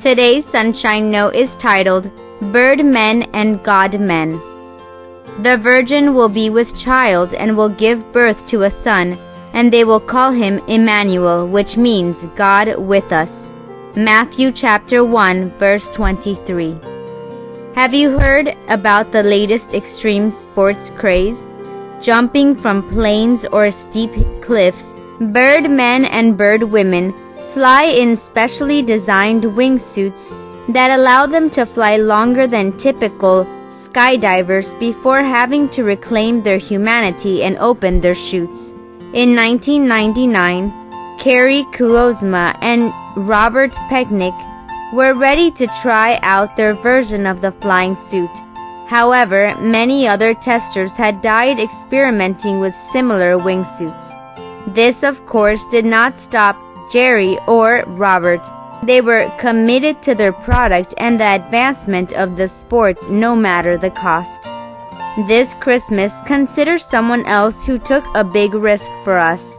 Today's Sunshine Note is titled, Birdman and Godman. The virgin will be with child and will give birth to a son, and they will call him Emmanuel, which means God with us. Matthew chapter 1, verse 23. Have you heard about the latest extreme sports craze? Jumping from planes or steep cliffs, birdmen and birdwomen fly in specially designed wingsuits that allow them to fly longer than typical skydivers before having to reclaim their humanity and open their chutes. In 1999, Kerry Kuozma and Robert Pechnick were ready to try out their version of the flying suit. However, many other testers had died experimenting with similar wingsuits. This, of course, did not stop Jerry or Robert. They were committed to their product and the advancement of the sport no matter the cost. This Christmas, consider someone else who took a big risk for us.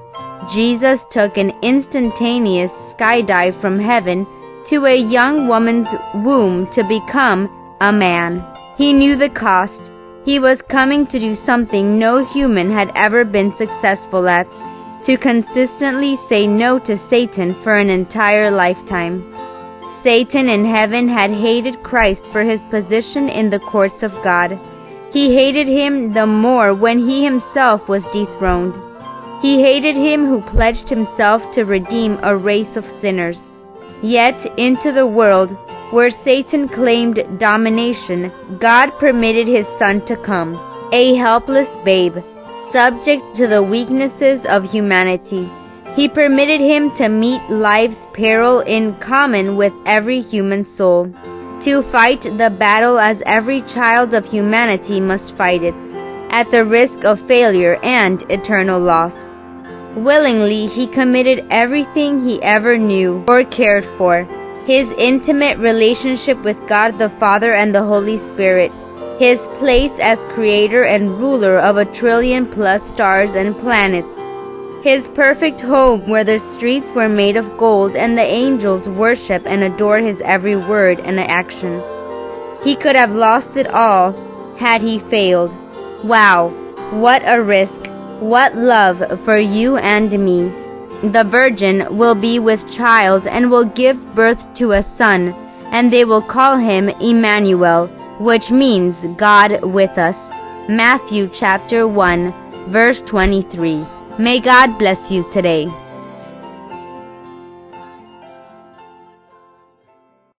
Jesus took an instantaneous skydive from heaven to a young woman's womb to become a man. He knew the cost. He was coming to do something no human had ever been successful at, to consistently say no to Satan for an entire lifetime. Satan in heaven had hated Christ for his position in the courts of God. He hated him the more when he himself was dethroned. He hated him who pledged himself to redeem a race of sinners. Yet into the world, where Satan claimed domination, God permitted his Son to come, a helpless babe, subject to the weaknesses of humanity. He permitted him to meet life's peril in common with every human soul, to fight the battle as every child of humanity must fight it, at the risk of failure and eternal loss. Willingly, he committed everything he ever knew or cared for, his intimate relationship with God the Father and the Holy Spirit, his place as creator and ruler of 1 trillion+ stars and planets, his perfect home where the streets were made of gold and the angels worship and adore his every word and action. He could have lost it all had he failed. Wow, what a risk! What love for you and me. The virgin will be with child and will give birth to a son, and they will call him Emmanuel, which means God with us. Matthew chapter 1, verse 23. May God bless you today.